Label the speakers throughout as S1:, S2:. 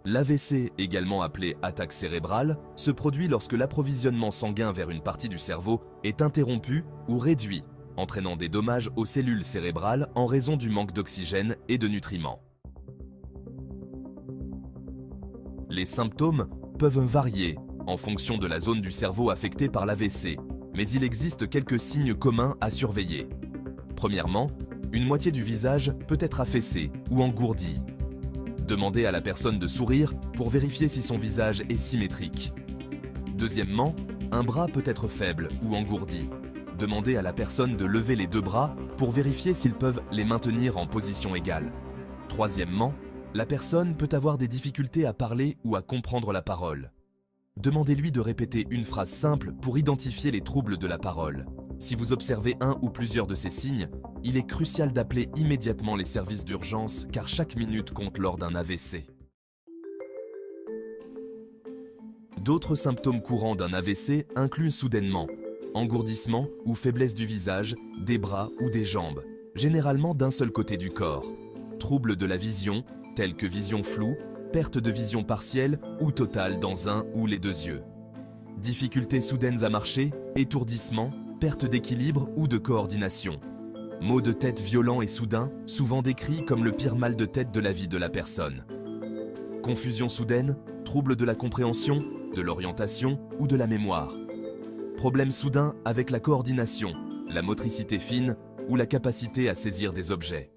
S1: L'AVC, également appelé attaque cérébrale, se produit lorsque l'approvisionnement sanguin vers une partie du cerveau est interrompu ou réduit, entraînant des dommages aux cellules cérébrales en raison du manque d'oxygène et de nutriments. Les symptômes peuvent varier en fonction de la zone du cerveau affectée par l'AVC, mais il existe quelques signes communs à surveiller. Premièrement, une moitié du visage peut être affaissée ou engourdie. Demandez à la personne de sourire pour vérifier si son visage est symétrique. Deuxièmement, un bras peut être faible ou engourdi. Demandez à la personne de lever les deux bras pour vérifier s'ils peuvent les maintenir en position égale. Troisièmement, la personne peut avoir des difficultés à parler ou à comprendre la parole. Demandez-lui de répéter une phrase simple pour identifier les troubles de la parole. Si vous observez un ou plusieurs de ces signes, il est crucial d'appeler immédiatement les services d'urgence car chaque minute compte lors d'un AVC. D'autres symptômes courants d'un AVC incluent soudainement engourdissement ou faiblesse du visage, des bras ou des jambes, généralement d'un seul côté du corps, troubles de la vision, tels que vision floue, perte de vision partielle ou totale dans un ou les deux yeux, difficultés soudaines à marcher, étourdissement, perte d'équilibre ou de coordination. Maux de tête violents et soudains, souvent décrits comme le pire mal de tête de la vie de la personne. Confusion soudaine, troubles de la compréhension, de l'orientation ou de la mémoire. Problèmes soudains avec la coordination, la motricité fine ou la capacité à saisir des objets.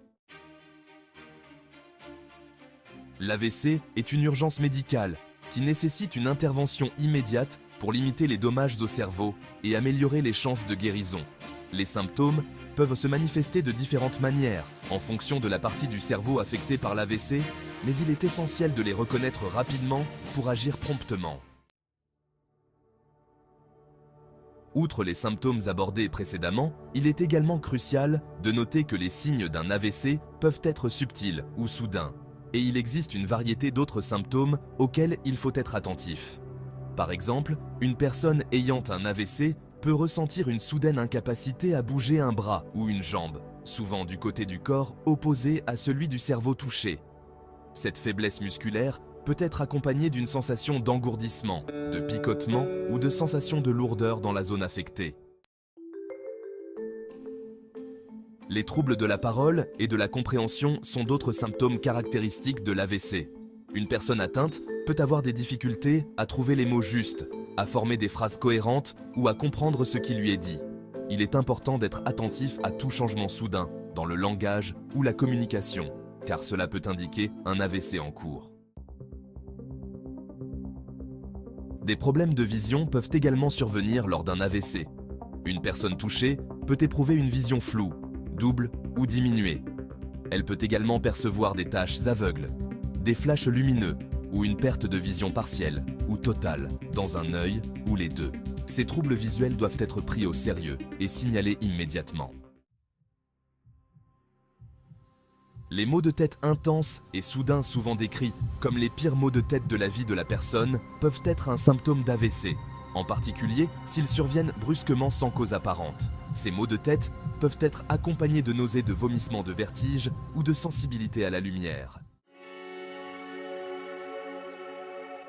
S1: L'AVC est une urgence médicale qui nécessite une intervention immédiate pour limiter les dommages au cerveau et améliorer les chances de guérison. Les symptômes peuvent se manifester de différentes manières en fonction de la partie du cerveau affectée par l'AVC, mais il est essentiel de les reconnaître rapidement pour agir promptement. Outre les symptômes abordés précédemment, il est également crucial de noter que les signes d'un AVC peuvent être subtils ou soudains, et il existe une variété d'autres symptômes auxquels il faut être attentif. Par exemple, une personne ayant un AVC peut ressentir une soudaine incapacité à bouger un bras ou une jambe, souvent du côté du corps opposé à celui du cerveau touché. Cette faiblesse musculaire peut être accompagnée d'une sensation d'engourdissement, de picotement ou de sensation de lourdeur dans la zone affectée. Les troubles de la parole et de la compréhension sont d'autres symptômes caractéristiques de l'AVC. Une personne atteinte peut avoir des difficultés à trouver les mots justes, à former des phrases cohérentes ou à comprendre ce qui lui est dit. Il est important d'être attentif à tout changement soudain dans le langage ou la communication, car cela peut indiquer un AVC en cours. Des problèmes de vision peuvent également survenir lors d'un AVC. Une personne touchée peut éprouver une vision floue, double ou diminuée. Elle peut également percevoir des taches aveugles, des flashs lumineux ou une perte de vision partielle ou totale dans un œil ou les deux. Ces troubles visuels doivent être pris au sérieux et signalés immédiatement. Les maux de tête intenses et soudains, souvent décrits comme les pires maux de tête de la vie de la personne, peuvent être un symptôme d'AVC, en particulier s'ils surviennent brusquement sans cause apparente. Ces maux de tête peuvent être accompagnés de nausées, de vomissements, de vertiges ou de sensibilité à la lumière.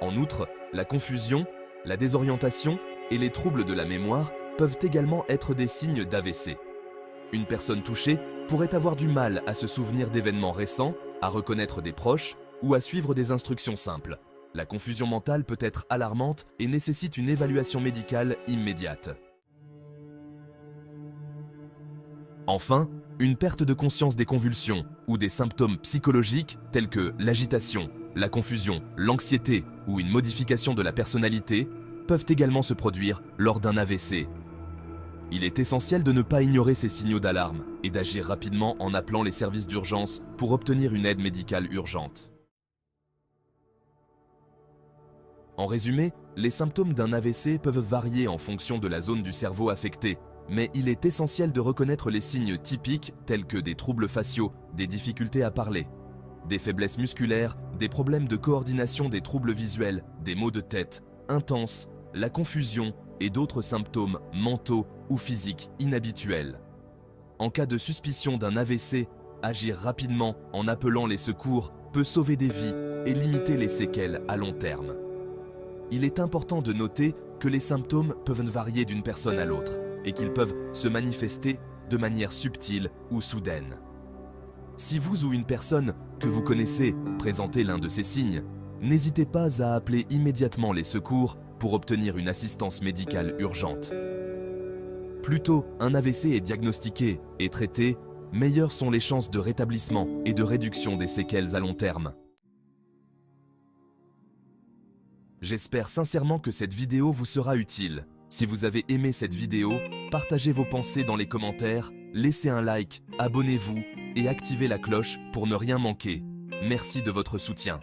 S1: En outre, la confusion, la désorientation et les troubles de la mémoire peuvent également être des signes d'AVC. Une personne touchée pourrait avoir du mal à se souvenir d'événements récents, à reconnaître des proches ou à suivre des instructions simples. La confusion mentale peut être alarmante et nécessite une évaluation médicale immédiate. Enfin, une perte de conscience des convulsions ou des symptômes psychologiques tels que l'agitation, la confusion, l'anxiété ou une modification de la personnalité peuvent également se produire lors d'un AVC. Il est essentiel de ne pas ignorer ces signaux d'alarme et d'agir rapidement en appelant les services d'urgence pour obtenir une aide médicale urgente. En résumé, les symptômes d'un AVC peuvent varier en fonction de la zone du cerveau affectée, mais il est essentiel de reconnaître les signes typiques tels que des troubles faciaux, des difficultés à parler, des faiblesses musculaires, des problèmes de coordination, des troubles visuels, des maux de tête intenses, la confusion et d'autres symptômes mentaux ou physiques inhabituels. En cas de suspicion d'un AVC, agir rapidement en appelant les secours peut sauver des vies et limiter les séquelles à long terme. Il est important de noter que les symptômes peuvent varier d'une personne à l'autre et qu'ils peuvent se manifester de manière subtile ou soudaine. Si vous ou une personne que vous connaissez présentez l'un de ces signes, n'hésitez pas à appeler immédiatement les secours pour obtenir une assistance médicale urgente. Plus tôt un AVC est diagnostiqué et traité, meilleures sont les chances de rétablissement et de réduction des séquelles à long terme. J'espère sincèrement que cette vidéo vous sera utile. Si vous avez aimé cette vidéo, partagez vos pensées dans les commentaires, laissez un like, abonnez-vous et activez la cloche pour ne rien manquer. Merci de votre soutien.